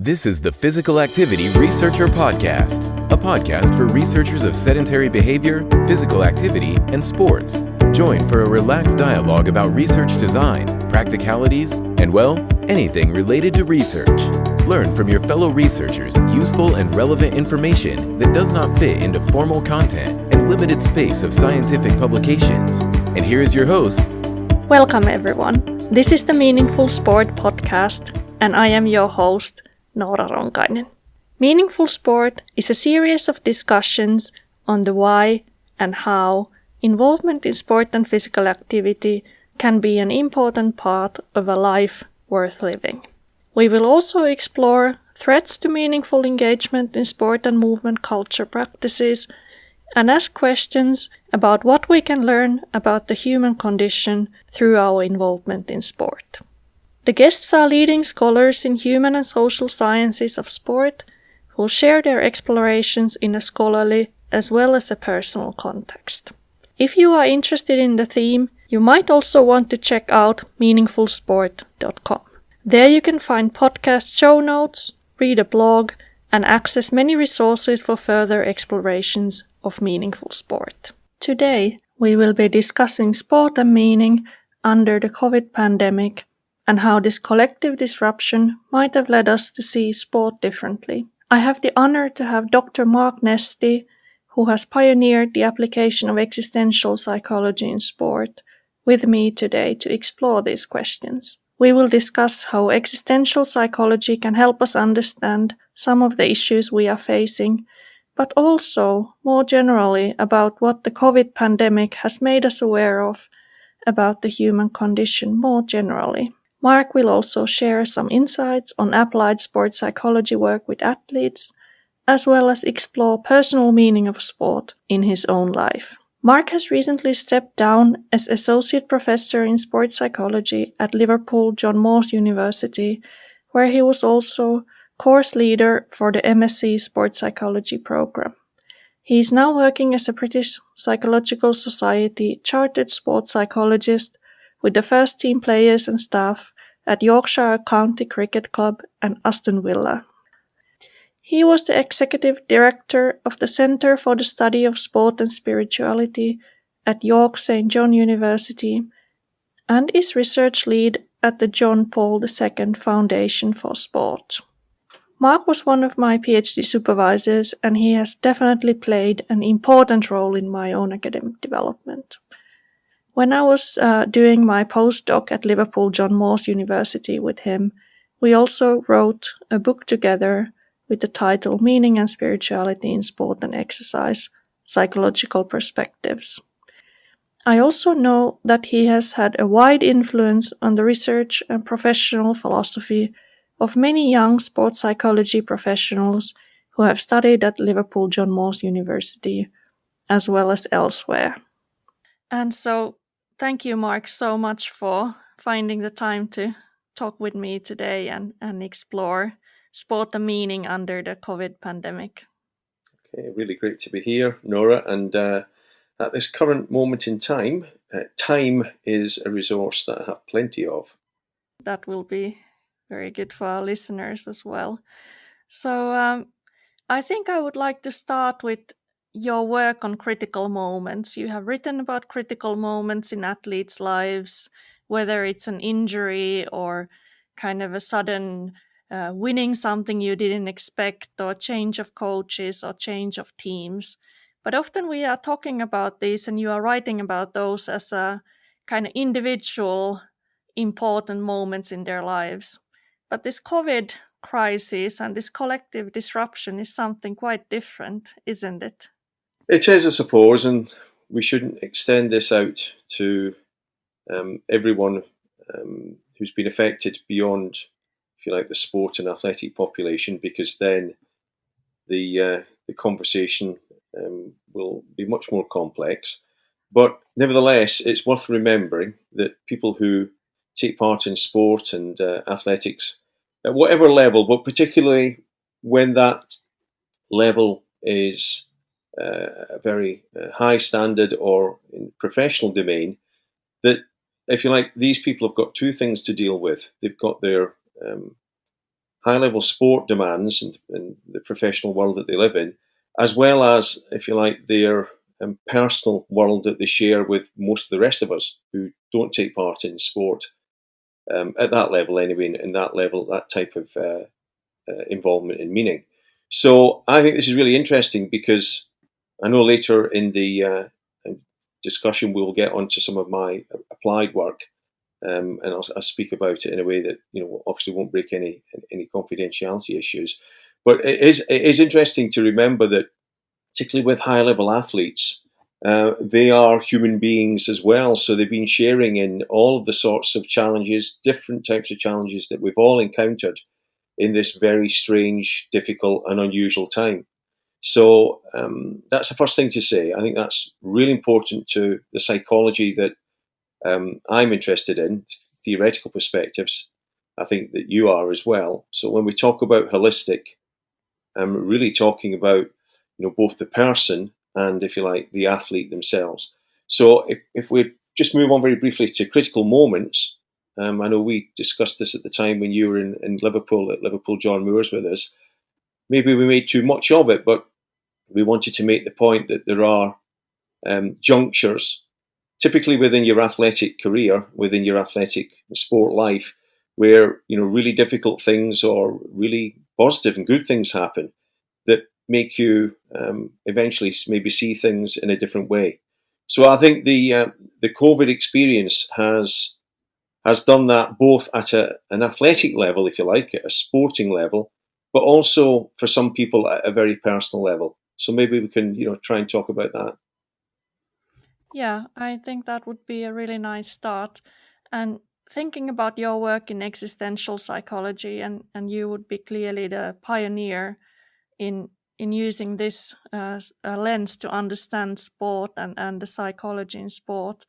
This is the Physical Activity Researcher Podcast, a podcast for researchers of sedentary behavior, physical activity, and sports. Join for a relaxed dialogue about research design, practicalities, and, well, anything related to research. Learn from your fellow researchers useful and relevant information that does not fit into formal content and limited space of scientific publications. And here is your host. Welcome everyone. This is the Meaningful Sport podcast, and I am your host, Noora Ronkainen. Meaningful Sport is a series of discussions on the why and how involvement in sport and physical activity can be an important part of a life worth living. We will also explore threats to meaningful engagement in sport and movement culture practices and ask questions about what we can learn about the human condition through our involvement in sport. The guests are leading scholars in human and social sciences of sport who will share their explorations in a scholarly as well as a personal context. If you are interested in the theme, you might also want to check out meaningfulsport.com. There you can find podcast show notes, read a blog, and access many resources for further explorations of meaningful sport. Today, we will be discussing sport and meaning under the COVID pandemic and how this collective disruption might have led us to see sport differently. I have the honor to have Dr. Mark Nesti, who has pioneered the application of existential psychology in sport, with me today to explore these questions. We will discuss how existential psychology can help us understand some of the issues we are facing, but also, more generally, about what the COVID pandemic has made us aware of about the human condition more generally. Mark will also share some insights on applied sports psychology work with athletes, as well as explore personal meaning of sport in his own life. Mark has recently stepped down as Associate Professor in Sports Psychology at Liverpool John Moores University, where he was also course leader for the MSc Sports Psychology program. He is now working as a British Psychological Society chartered sports psychologist with the first team players and staff at Yorkshire County Cricket Club and Aston Villa. He was the executive director of the Centre for the Study of Sport and Spirituality at York St John University and is research lead at the John Paul II Foundation for Sport. Mark was one of my PhD supervisors, and he has definitely played an important role in my own academic development. When I was doing my postdoc at Liverpool John Moores University with him, we also wrote a book together with the title Meaning and Spirituality in Sport and Exercise, Psychological Perspectives. I also know that he has had a wide influence on the research and professional philosophy of many young sports psychology professionals who have studied at Liverpool John Moores University, as well as elsewhere. And so, thank you, Mark, so much for finding the time to talk with me today and explore sport and meaning under the COVID pandemic. Okay, really great to be here, Noora. And at this current moment in time, time is a resource that I have plenty of. That will be very good for our listeners as well. So I think I would like to start with your work on critical moments. You have written about critical moments in athletes' lives, whether it's an injury or kind of a sudden winning something you didn't expect, or change of coaches or change of teams. But often we are talking about this and you are writing about those as a kind of individual important moments in their lives. But this COVID crisis and this collective disruption is something quite different, isn't it? It is, I suppose, and we shouldn't extend this out to everyone who's been affected beyond, if you like, the sport and athletic population, because then the conversation will be much more complex. But nevertheless, it's worth remembering that people who take part in sport and athletics at whatever level, but particularly when that level is a very high standard or in professional domain, that, if you like, these people have got two things to deal with. They've got their high-level sport demands and the professional world that they live in, as well as, if you like, their personal world that they share with most of the rest of us who don't take part in sport at that level anyway, in that level, that type of involvement and meaning. So I think this is really interesting because I know later in the discussion we'll get onto some of my applied work, and I'll speak about it in a way that obviously won't break any confidentiality issues. But it is interesting to remember that, particularly with high level athletes, they are human beings as well. So they've been sharing in all of the sorts of challenges, different types of challenges that we've all encountered in this very strange, difficult, and unusual time. So that's the first thing to say. I think that's really important to the psychology that I'm interested in, theoretical perspectives. I think that you are as well. So when we talk about holistic, I'm really talking about both the person and, if you like, the athlete themselves. So if we just move on very briefly to critical moments, I know we discussed this at the time when you were in Liverpool at Liverpool John Moores with us. Maybe we made too much of it, but we wanted to make the point that there are junctures, typically within your athletic career, within your athletic sport life, where really difficult things or really positive and good things happen that make you eventually maybe see things in a different way. So I think the COVID experience has done that both at an athletic level, if you like, at a sporting level, but also for some people at a very personal level. So maybe we can try and talk about that. Yeah, I think that would be a really nice start. And thinking about your work in existential psychology, and you would be clearly the pioneer in using this lens to understand sport and the psychology in sport.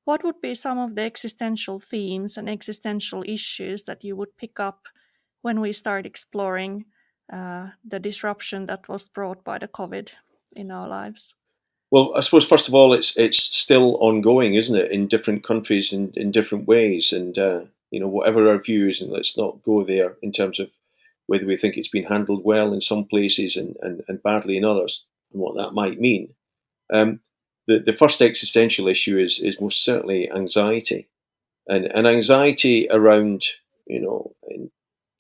What would be some of the existential themes and existential issues that you would pick up when we start exploring the disruption that was brought by the COVID in our lives? Well, I suppose first of all, it's still ongoing, isn't it, in different countries and in different ways, and whatever our views, and let's not go there in terms of whether we think it's been handled well in some places and badly in others, and what that might mean. The first existential issue is most certainly anxiety, and anxiety around in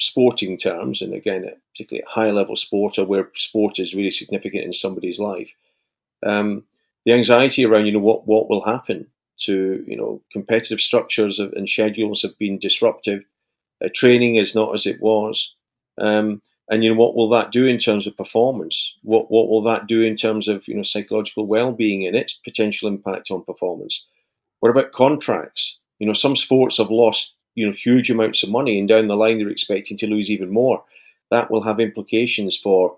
sporting terms, and again, particularly at high level sport or where sport is really significant in somebody's life. The anxiety around what will happen to competitive structures and schedules have been disruptive. Training is not as it was, and what will that do in terms of performance? What will that do in terms of psychological well-being and its potential impact on performance? What about contracts? Some sports have lost huge amounts of money, and down the line they're expecting to lose even more. That will have implications for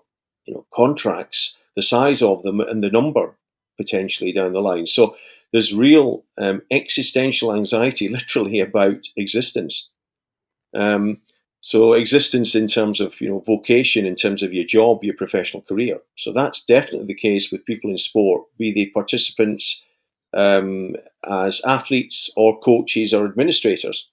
contracts, the size of them, and the number potentially down the line. So there's real existential anxiety, literally, about existence. So existence in terms of vocation, in terms of your job, your professional career. So that's definitely the case with people in sport, be they participants as athletes or coaches or administrators.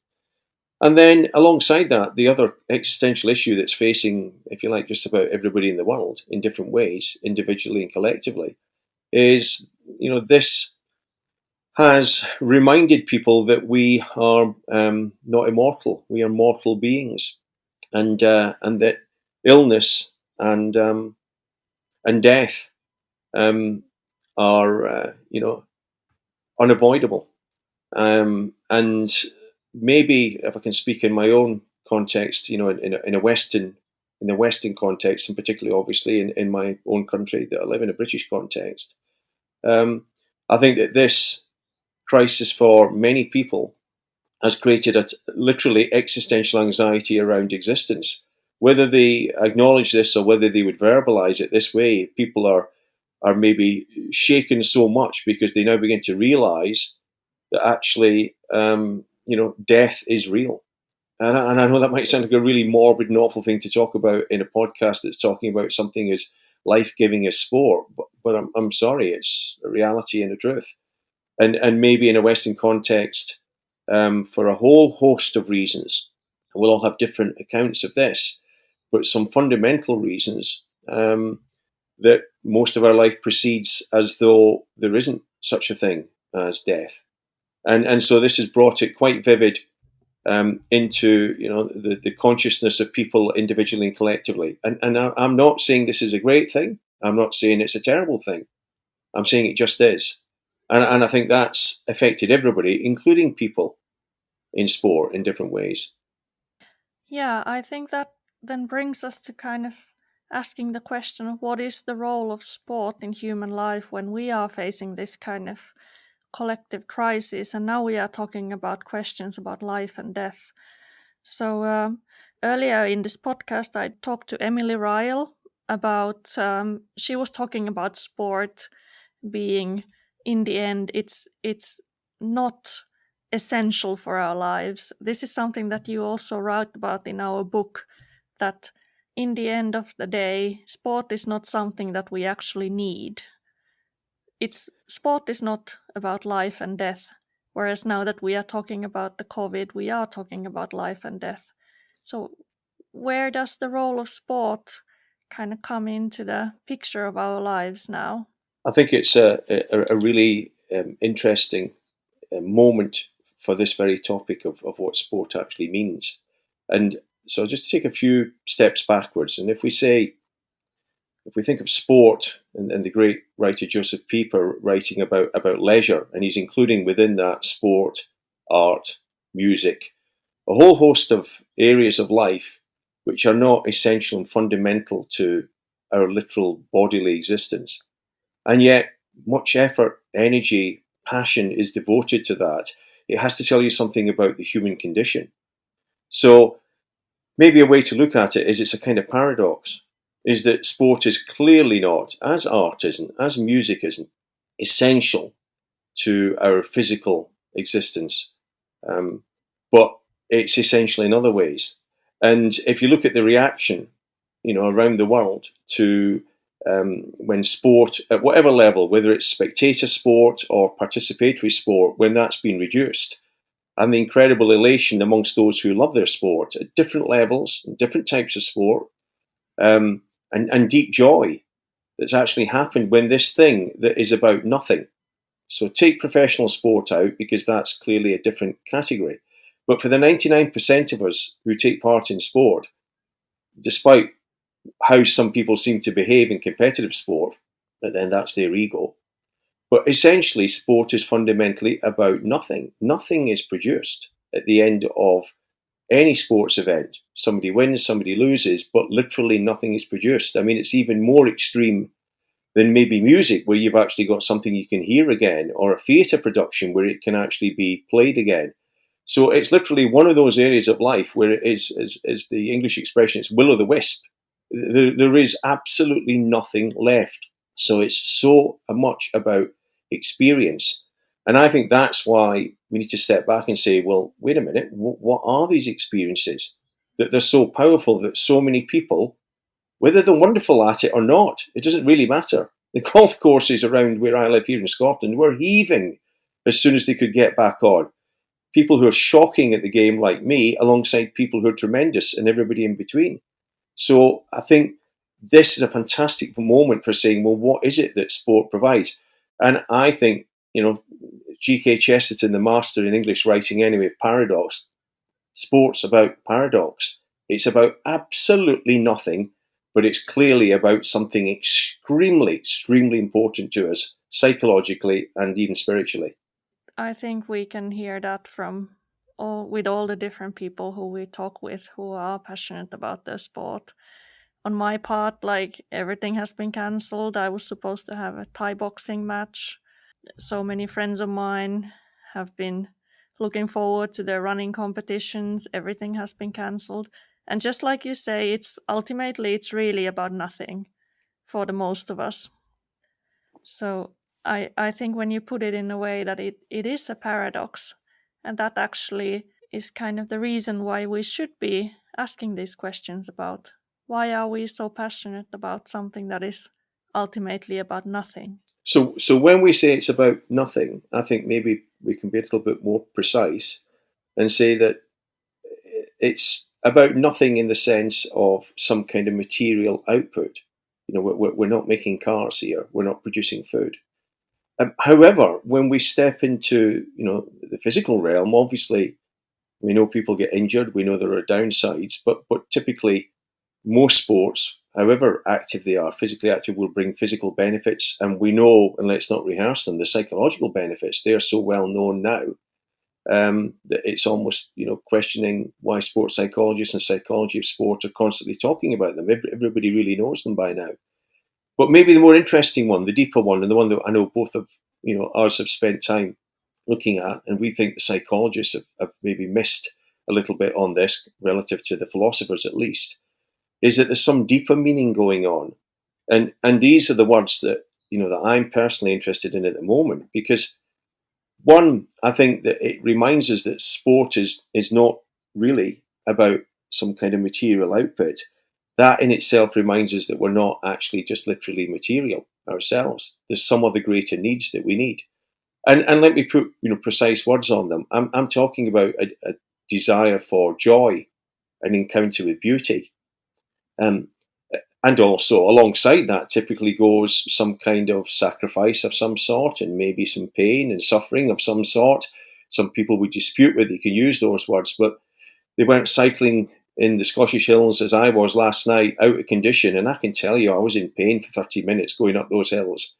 And then alongside that, the other existential issue that's facing, if you like, just about everybody in the world in different ways, individually and collectively, is, this has reminded people that we are not immortal. We are mortal beings, and that illness and death are unavoidable. And maybe, if I can speak in my own context, in the Western context, and particularly obviously in my own country that I live in, a British context, I think that this crisis for many people has created a literally existential anxiety around existence. Whether they acknowledge this or whether they would verbalize it this way, people are maybe shaken so much because they now begin to realize that actually, death is real. And I know that might sound like a really morbid and awful thing to talk about in a podcast that's talking about something as life-giving as sport, but I'm sorry, it's a reality and a truth. And maybe in a Western context, for a whole host of reasons, we'll all have different accounts of this. but some fundamental reasons that most of our life proceeds as though there isn't such a thing as death. And so this has brought it quite vivid into the consciousness of people individually and collectively. And I'm not saying this is a great thing. I'm not saying it's a terrible thing. I'm saying it just is. And I think that's affected everybody, including people in sport in different ways. Yeah, I think that then brings us to kind of asking the question of what is the role of sport in human life when we are facing this kind of collective crisis, and now we are talking about questions about life and death. So earlier in this podcast I talked to Emily Ryle about she was talking about sport being, in the end, it's not essential for our lives. This is something that you also wrote about in our book, that in the end of the day sport is not something that we actually need. Sport is not about life and death, whereas now that we are talking about the COVID, we are talking about life and death. So where does the role of sport kind of come into the picture of our lives now? I think it's a really interesting moment for this very topic of what sport actually means. And so I'll just take a few steps backwards. And if we think of sport and the great writer Joseph Pieper writing about leisure, and he's including within that sport, art, music, a whole host of areas of life which are not essential and fundamental to our literal bodily existence. And yet much effort, energy, passion is devoted to that. It has to tell you something about the human condition. So maybe a way to look at it is it's a kind of paradox, is that sport is clearly not, as art isn't, as music isn't, essential to our physical existence. But it's essential in other ways. And if you look at the reaction, around the world to when sport, at whatever level, whether it's spectator sport or participatory sport, when that's been reduced, and the incredible elation amongst those who love their sport at different levels, different types of sport, and deep joy that's actually happened when this thing that is about nothing. So take professional sport out, because that's clearly a different category. But for the 99% of us who take part in sport, despite how some people seem to behave in competitive sport, but then that's their ego. But essentially, sport is fundamentally about nothing. Nothing is produced at the end of any sports event. Somebody wins, somebody loses, but literally nothing is produced. I mean, it's even more extreme than maybe music, where you've actually got something you can hear again, or a theatre production where it can actually be played again. So it's literally one of those areas of life where it is, as the English expression, it's will-o'-the-wisp. There is absolutely nothing left. So it's so much about experience. And I think that's why we need to step back and say, well, wait a minute, what are these experiences that they're so powerful that so many people, whether they're wonderful at it or not, it doesn't really matter. The golf courses around where I live here in Scotland were heaving as soon as they could get back on. People who are shocking at the game like me, alongside people who are tremendous, and everybody in between. So I think this is a fantastic moment for saying, well, what is it that sport provides? And I think, G.K. Chesterton, the master in English writing anyway of paradox, sport's about paradox. It's about absolutely nothing, but it's clearly about something extremely, extremely important to us, psychologically and even spiritually. I think we can hear that from all the different people who we talk with who are passionate about their sport. On my part, like, everything has been cancelled. I was supposed to have a Thai boxing match. So many friends of mine have been looking forward to their running competitions. Everything has been cancelled. And just like you say, it's really about nothing for the most of us. So I think when you put it in a way that it is a paradox, and that actually is kind of the reason why we should be asking these questions about why are we so passionate about something that is ultimately about nothing. So when we say it's about nothing, I think maybe we can be a little bit more precise and say that it's about nothing in the sense of some kind of material output. We're not making cars here. We're not producing food. However, when we step into the physical realm, obviously we know people get injured. We know there are downsides, but typically most sports, however active they are, physically active, will bring physical benefits, and we know, and let's not rehearse them, the psychological benefits. They are so well known now that it's almost questioning why sports psychologists and psychology of sport are constantly talking about them. Everybody really knows them by now. But maybe the more interesting one, the deeper one, and the one that I know both of us have spent time looking at, and we think the psychologists have maybe missed a little bit on this relative to the philosophers at least, is that there's some deeper meaning going on. And these are the words that that I'm personally interested in at the moment, because one, I think that it reminds us that sport is not really about some kind of material output. That in itself reminds us that we're not actually just literally material ourselves. There's some other greater needs that we need. And let me put precise words on them. I'm talking about a desire for joy, an encounter with beauty. And also alongside that typically goes some kind of sacrifice of some sort, and maybe some pain and suffering of some sort. Some people would dispute whether you can use those words, but they weren't cycling in the Scottish Hills as I was last night, out of condition, and I can tell you I was in pain for 30 minutes going up those hills.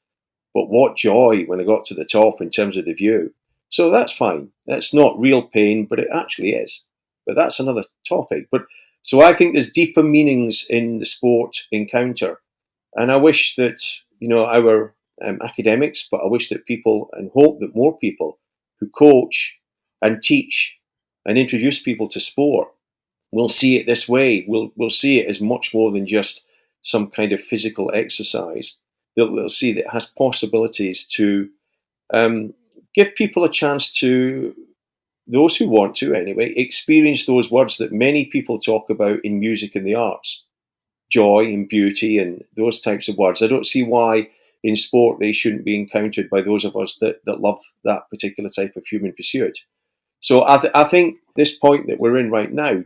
But what joy when I got to the top in terms of the view. So that's fine. That's not real pain, but it actually is. But that's another topic. So I think there's deeper meanings in the sport encounter. And I wish that, our academics, but I wish that people, and hope that more people who coach and teach and introduce people to sport will see it this way. We'll see it as much more than just some kind of physical exercise. They'll see that it has possibilities to give people a chance to, those who want to anyway, experience those words that many people talk about in music and the arts. Joy and beauty and those types of words. I don't see why in sport they shouldn't be encountered by those of us that love that particular type of human pursuit. So I think this point that we're in right now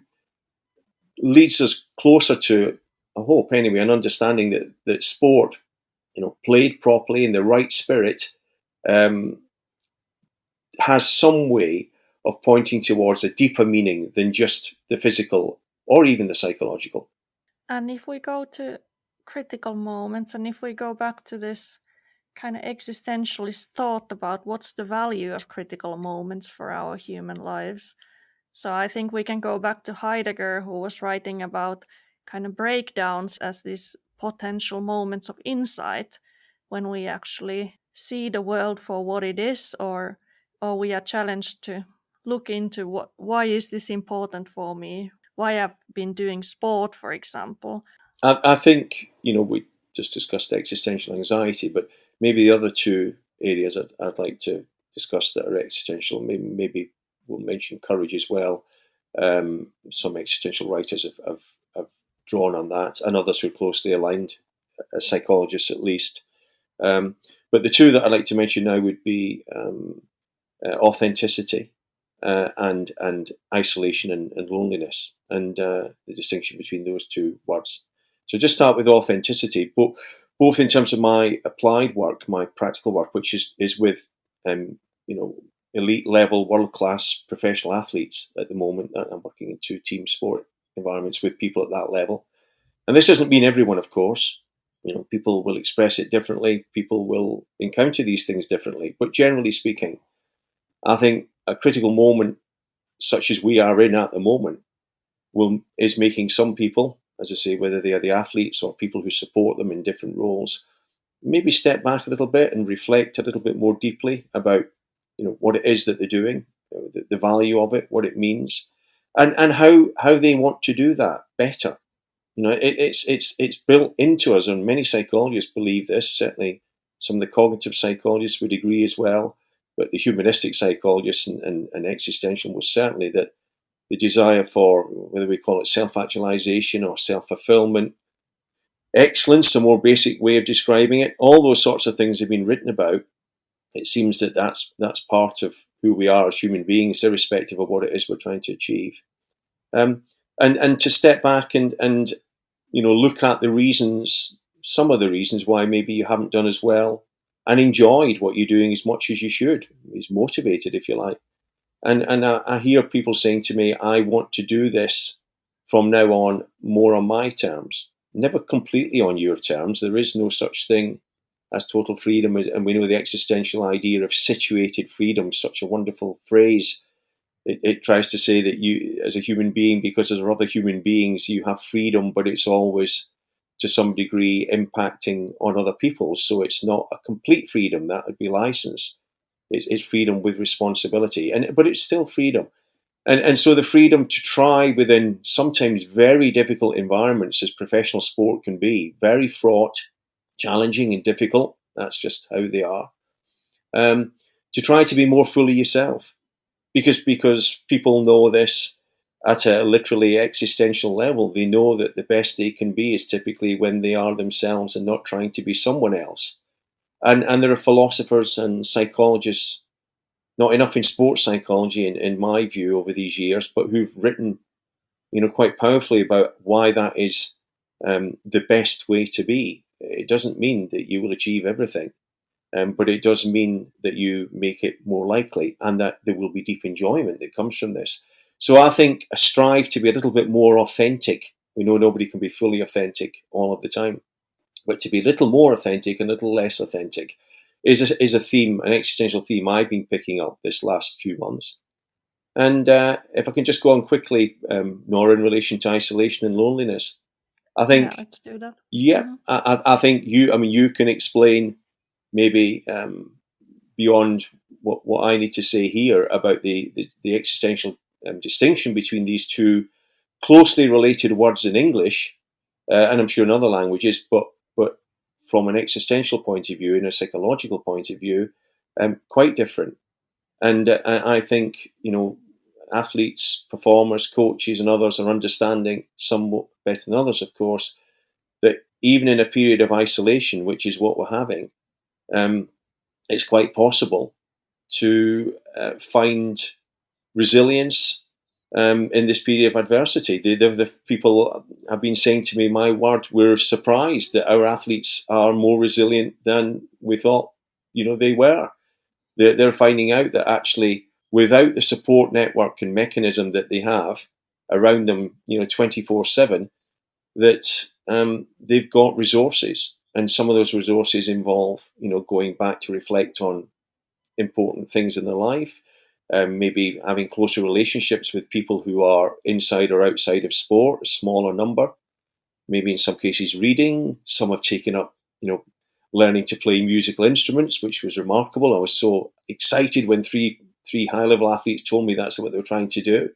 leads us closer to, I hope anyway, an understanding that sport, played properly in the right spirit, has some way of pointing towards a deeper meaning than just the physical or even the psychological. And if we go to critical moments, and if we go back to this kind of existentialist thought about what's the value of critical moments for our human lives. So I think we can go back to Heidegger, who was writing about kind of breakdowns as these potential moments of insight when we actually see the world for what it is, or we are challenged to look into why is this important for me? Why I've been doing sport, for example. I think, we just discussed existential anxiety, but maybe the other two areas I'd like to discuss that are existential, maybe we'll mention courage as well. Some existential writers have drawn on that, and others who are closely aligned, as psychologists at least. But the two that I'd like to mention now would be authenticity and isolation and loneliness, and the distinction between those two words. So just start with authenticity, both in terms of my applied work, my practical work, which is with elite level, world class professional athletes at the moment. I'm working in 2 team sport environments with people at that level, and this doesn't mean everyone, of course. People will express it differently. People will encounter these things differently, but generally speaking, I think a critical moment, such as we are in at the moment, is making some people, as I say, whether they are the athletes or people who support them in different roles, maybe step back a little bit and reflect a little bit more deeply about, what it is that they're doing, the value of it, what it means, and how they want to do that better. It's built into us, and many psychologists believe this. Certainly, some of the cognitive psychologists would agree as well. But the humanistic psychologists and existential was certainly that the desire for, whether we call it self-actualization or self-fulfillment, excellence, a more basic way of describing it, all those sorts of things have been written about. It seems that that's part of who we are as human beings, irrespective of what it is we're trying to achieve. and to step back and look at the reasons, some of the reasons why maybe you haven't done as well, and enjoyed what you're doing as much as you should, is motivated, if you like. And I hear people saying to me, I want to do this from now on more on my terms, never completely on your terms. There is no such thing as total freedom, and we know the existential idea of situated freedom, such a wonderful phrase. It tries to say that you, as a human being, because there are other human beings, you have freedom, but it's always to some degree impacting on other people. So it's not a complete freedom, that would be license. It's freedom with responsibility, but it's still freedom. And so the freedom to try within sometimes very difficult environments, as professional sport can be, very fraught, challenging and difficult, that's just how they are, to try to be more fully yourself. Because people know this at a literally existential level. They know that the best they can be is typically when they are themselves and not trying to be someone else. And there are philosophers and psychologists, not enough in sports psychology, in my view, over these years, but who've written, quite powerfully about why that is the best way to be. It doesn't mean that you will achieve everything, but it does mean that you make it more likely, and that there will be deep enjoyment that comes from this. So I think a strive to be a little bit more authentic. We know nobody can be fully authentic all of the time, but to be a little more authentic and a little less authentic is a theme, an existential theme I've been picking up this last few months. And if I can just go on quickly, Nora, in relation to isolation and loneliness, I think, Yeah, let's do that. yeah, Mhm. I think you can explain maybe beyond what I need to say here about the existential distinction between these two closely related words in English, and I'm sure in other languages, but from an existential point of view, in a psychological point of view, quite different. And I think, athletes, performers, coaches, and others are understanding, somewhat better than others, of course, that even in a period of isolation, which is what we're having, it's quite possible to find resilience in this period of adversity. The people have been saying to me, my word, we're surprised that our athletes are more resilient than we thought they were. They're finding out that actually, without the support network and mechanism that they have around them, 24/7, that they've got resources. And some of those resources involve, going back to reflect on important things in their life, maybe having closer relationships with people who are inside or outside of sport, a smaller number, maybe in some cases reading. Some have taken up, learning to play musical instruments, which was remarkable. I was so excited when three high-level athletes told me that's what they were trying to do.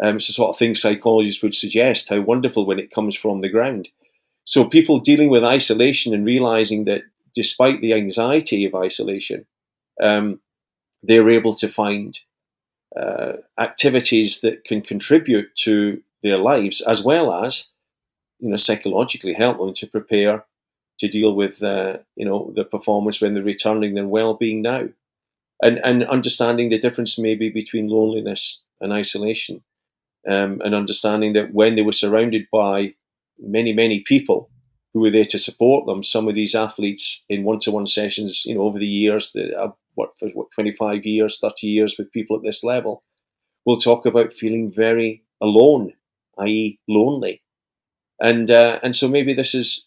It's the sort of thing psychologists would suggest, how wonderful when it comes from the ground. So people dealing with isolation and realizing that despite the anxiety of isolation, they're able to find activities that can contribute to their lives, as well as, psychologically help them to prepare to deal with, their performance when they're returning, their well-being now, and understanding the difference maybe between loneliness and isolation, and understanding that when they were surrounded by many, many people who were there to support them, some of these athletes in one-to-one sessions, over the years, that I've worked for 25 years, 30 years with people at this level, will talk about feeling very alone, i.e. lonely. And so maybe this is,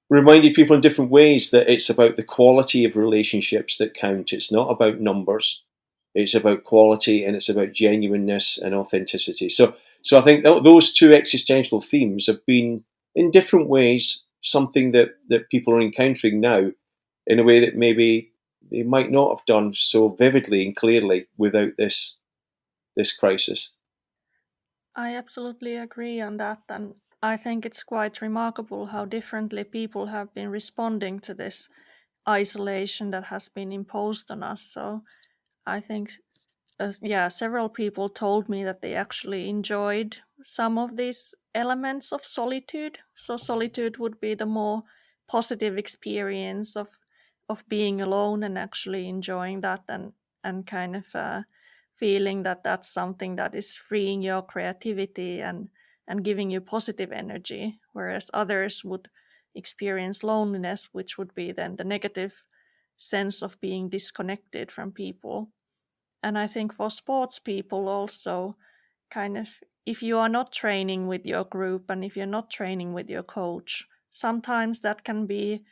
reminded people in different ways that it's about the quality of relationships that count. It's not about numbers. It's about quality, and it's about genuineness and authenticity. So I think those two existential themes have been, in different ways, something that people are encountering now in a way that maybe they might not have done so vividly and clearly without this crisis. I absolutely agree on that, and I think it's quite remarkable how differently people have been responding to this isolation that has been imposed on us. So I think, several people told me that they actually enjoyed some of these elements of solitude. So solitude would be the more positive experience of being alone and actually enjoying that, and kind of feeling that that's something that is freeing your creativity and giving you positive energy, whereas others would experience loneliness, which would be then the negative sense of being disconnected from people. And I think for sports people also, kind of, if you are not training with your group and if you're not training with your coach, sometimes that can be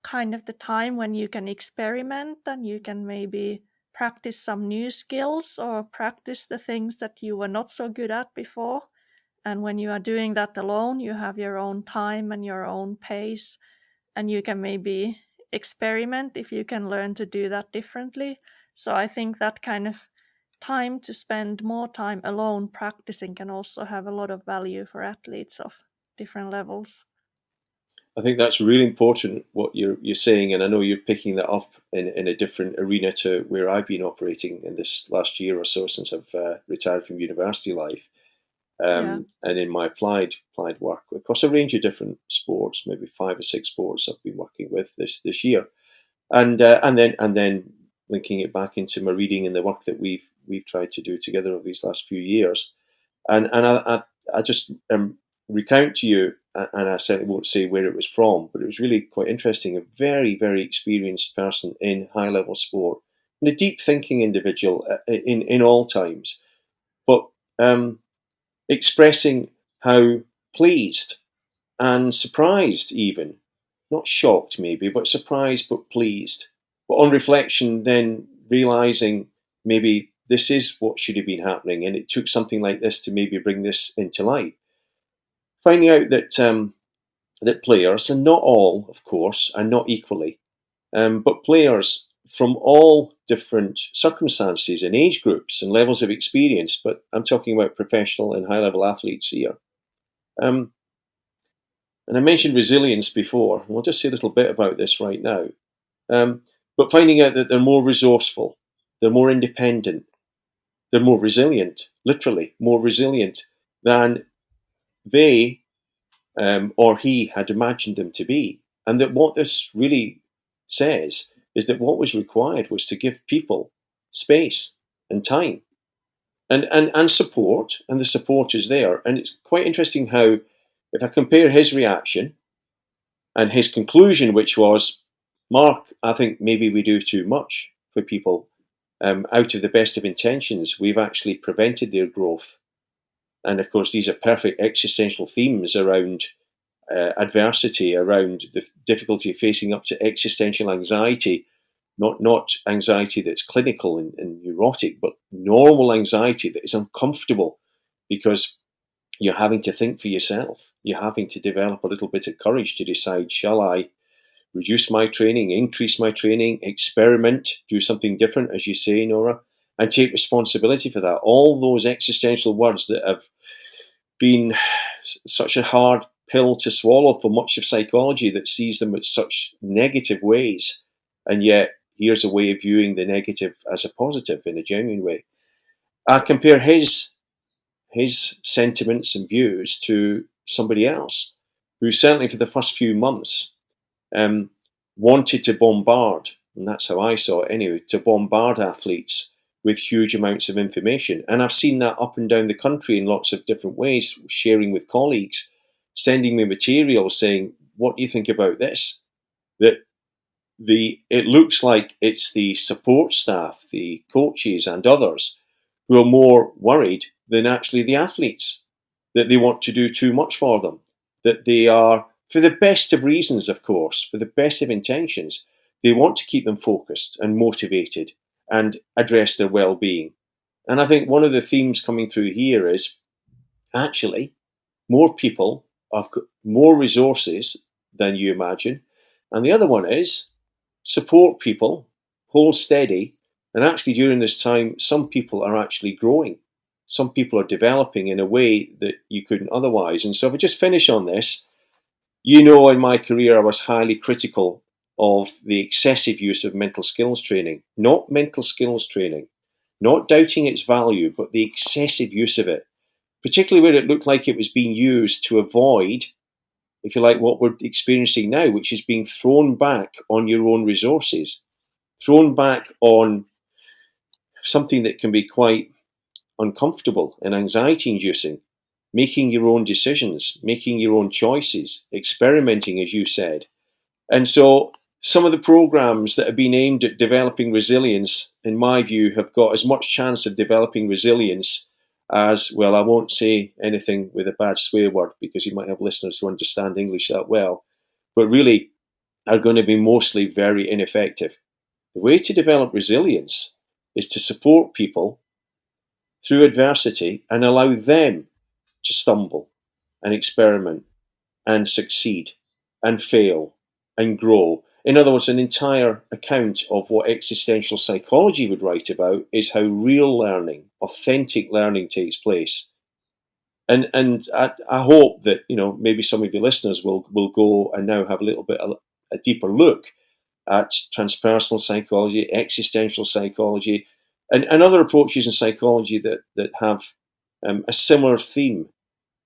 kind of the time when you can experiment and you can maybe practice some new skills or practice the things that you were not so good at before. And when you are doing that alone, you have your own time and your own pace, and you can maybe experiment if you can learn to do that differently. So I think that kind of time to spend more time alone practicing can also have a lot of value for athletes of different levels. I think that's really important what you're saying, and I know you're picking that up in a different arena to where I've been operating in this last year or so since I've retired from university life. And in my applied work across a range of different sports, maybe 5 or 6 sports I've been working with this year, and then linking it back into my reading and the work that we've tried to do together over these last few years, and I just recount to you, and I certainly won't say where it was from, but it was really quite interesting. A very, very experienced person in high level sport, and a deep thinking individual in all times, but expressing how pleased and surprised, even not shocked maybe, but surprised but pleased. But on reflection, then realizing maybe this is what should have been happening, and it took something like this to maybe bring this into light. Finding out that players, and not all, of course, and not equally, but players from all different circumstances and age groups and levels of experience, but I'm talking about professional and high-level athletes here. And I mentioned resilience before. We'll just say a little bit about this right now. But finding out that they're more resourceful, they're more independent, they're more resilient, literally more resilient than they or he had imagined them to be. And that what this really says is that what was required was to give people space and time and support, and the support is there. And it's quite interesting how, if I compare his reaction and his conclusion, which was, Mark, I think maybe we do too much for people. Out of the best of intentions, we've actually prevented their growth. And of course, these are perfect existential themes around adversity, around the difficulty of facing up to existential anxiety, not anxiety that's clinical and neurotic, but normal anxiety that is uncomfortable because you're having to think for yourself. You're having to develop a little bit of courage to decide, shall I reduce my training, increase my training, experiment, do something different, as you say, Nora, and take responsibility for that. All those existential words that have been such a hard pill to swallow for much of psychology that sees them as such negative ways. And yet, here's a way of viewing the negative as a positive in a genuine way. I compare his sentiments and views to somebody else who certainly for the first few months wanted to bombard, and that's how I saw it anyway, to bombard athletes with huge amounts of information. And I've seen that up and down the country in lots of different ways, sharing with colleagues, sending me material saying, what do you think about this? That it looks like it's the support staff, the coaches and others who are more worried than actually the athletes, that they want to do too much for them, that they are, for the best of reasons, of course, for the best of intentions, they want to keep them focused and motivated and address their well-being. And I think one of the themes coming through here is actually more people have got more resources than you imagine. And the other one is support people, hold steady. And actually during this time, some people are actually growing. Some people are developing in a way that you couldn't otherwise. And so if I just finish on this, you know, in my career, I was highly critical of the excessive use of mental skills training, not mental skills training, not doubting its value, but the excessive use of it, particularly where it looked like it was being used to avoid, if you like, what we're experiencing now, which is being thrown back on your own resources, thrown back on something that can be quite uncomfortable and anxiety inducing, making your own decisions, making your own choices, experimenting, as you said. And so some of the programs that have been aimed at developing resilience, in my view, have got as much chance of developing resilience as, well, I won't say anything with a bad swear word because you might have listeners who understand English that well, but really are going to be mostly very ineffective. The way to develop resilience is to support people through adversity and allow them to stumble and experiment and succeed and fail and grow. In other words, an entire account of what existential psychology would write about is how real learning, authentic learning takes place. And I hope that, maybe some of your listeners will go and now have a little bit a deeper look at transpersonal psychology, existential psychology, and other approaches in psychology that have a similar theme,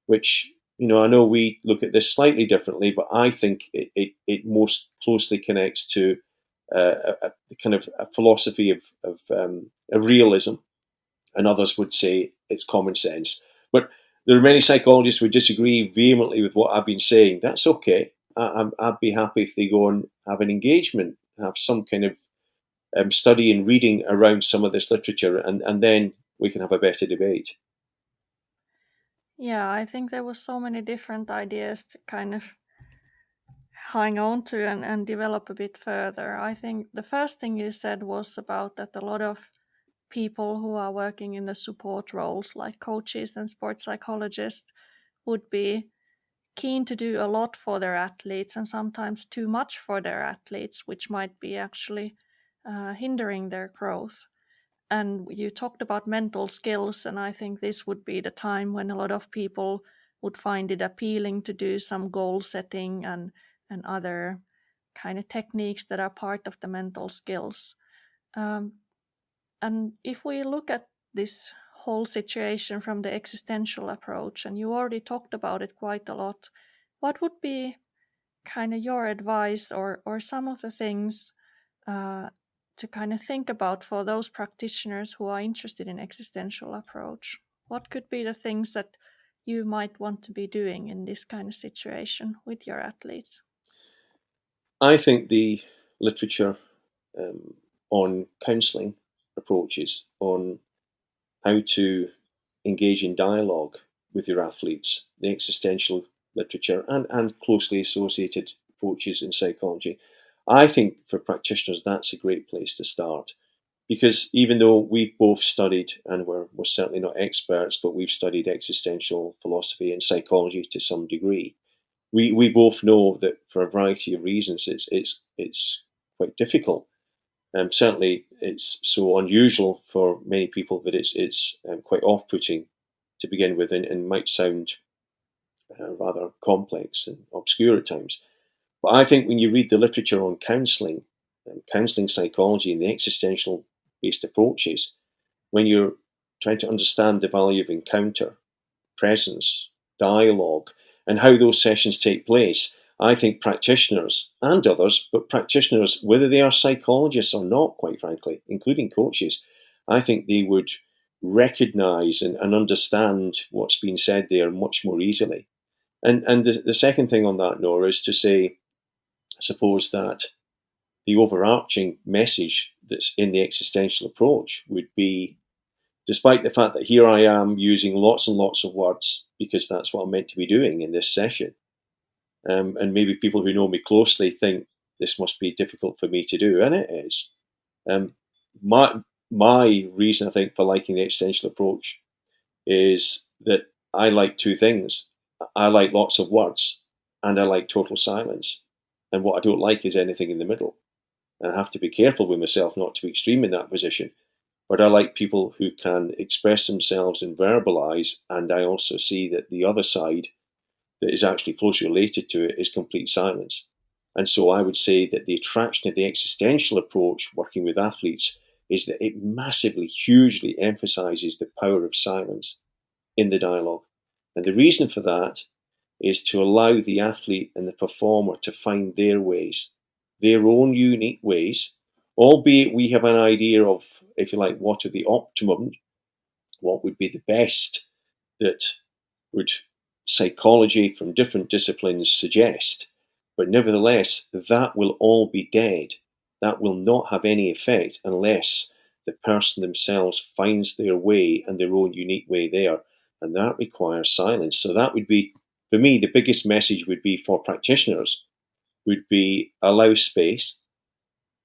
which, I know we look at this slightly differently, but I think it most closely connects to a kind of a philosophy of realism, and others would say it's common sense. But there are many psychologists who disagree vehemently with what I've been saying. That's okay. I'd be happy if they go and have an engagement, have some kind of study and reading around some of this literature, and then we can have a better debate. Yeah, I think there were so many different ideas to kind of hang on to and develop a bit further. I think the first thing you said was about that a lot of people who are working in the support roles, like coaches and sports psychologists, would be keen to do a lot for their athletes and sometimes too much for their athletes, which might be actually hindering their growth. And you talked about mental skills, and I think this would be the time when a lot of people would find it appealing to do some goal setting and other kind of techniques that are part of the mental skills. And if we look at this whole situation from the existential approach, and you already talked about it quite a lot, what would be kind of your advice or some of the things to kind of think about for those practitioners who are interested in existential approach? What could be the things that you might want to be doing in this kind of situation with your athletes? I think the literature on counselling approaches, on how to engage in dialogue with your athletes, the existential literature and closely associated approaches in psychology, I think for practitioners that's a great place to start. Because even though we've both studied, and we're certainly not experts, but we've studied existential philosophy and psychology to some degree, we both know that for a variety of reasons it's quite difficult. Certainly, it's so unusual for many people that it's quite off-putting to begin with, and might sound rather complex and obscure at times. But I think when you read the literature on counselling psychology and the existential-based approaches, when you're trying to understand the value of encounter, presence, dialogue, and how those sessions take place, I think practitioners and others, but practitioners, whether they are psychologists or not, quite frankly, including coaches, I think they would recognise and understand what's been said there much more easily. And the second thing on that, Nora, is to say, I suppose that the overarching message that's in the existential approach would be, despite the fact that here I am using lots and lots of words, because that's what I'm meant to be doing in this session, and maybe people who know me closely think this must be difficult for me to do, and it is. My reason, I think, for liking the existential approach is that I like two things. I like lots of words, and I like total silence. And what I don't like is anything in the middle. And I have to be careful with myself not to be extreme in that position. But I like people who can express themselves and verbalise, and I also see that the other side that is actually closely related to it is complete silence. And so I would say that the attraction of the existential approach working with athletes is that it massively, hugely emphasises the power of silence in the dialogue. And the reason for that is to allow the athlete and the performer to find their ways, their own unique ways albeit we have an idea of, if you like, what are the optimum, what would be the best that would psychology from different disciplines suggest. But nevertheless, that will all be dead. That will not have any effect unless the person themselves finds their way and their own unique way there. And that requires silence. So that would be, for me, the biggest message would be for practitioners, would be allow space,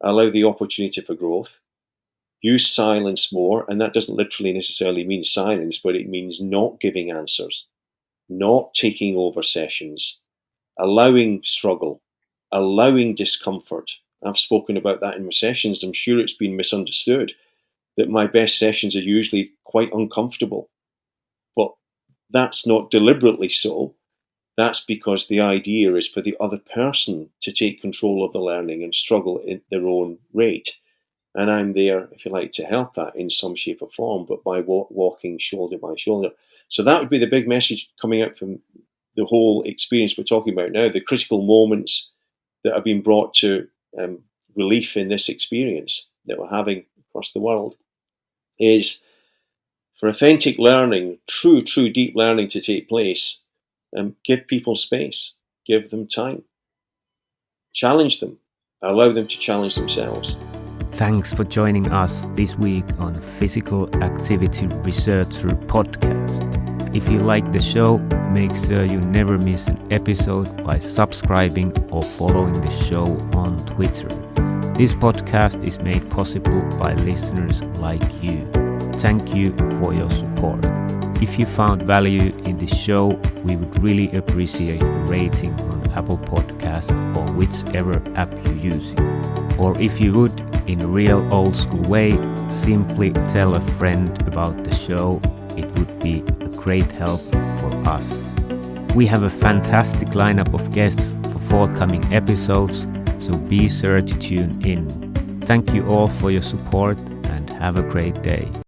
allow the opportunity for growth, use silence more. And that doesn't literally necessarily mean silence, but it means not giving answers, not taking over sessions, allowing struggle, allowing discomfort. I've spoken about that in my sessions. I'm sure it's been misunderstood that my best sessions are usually quite uncomfortable. But that's not deliberately so. That's because the idea is for the other person to take control of the learning and struggle at their own rate. And I'm there, if you like, to help that in some shape or form, but by walking shoulder by shoulder. So that would be the big message coming out from the whole experience we're talking about now, the critical moments that have been brought to relief in this experience that we're having across the world, is for authentic learning, true deep learning to take place, give people space, give them time, challenge them, allow them to challenge themselves. Thanks for joining us this week on Physical Activity Researcher Podcast. If you like the show, make sure you never miss an episode by subscribing or following the show on Twitter. This podcast is made possible by listeners like you. Thank you for your support. If you found value in the show, we would really appreciate a rating on Apple Podcasts or whichever app you're using. Or if you would, in a real old school way, simply tell a friend about the show. It would be a great help for us. We have a fantastic lineup of guests for forthcoming episodes, so be sure to tune in. Thank you all for your support and have a great day.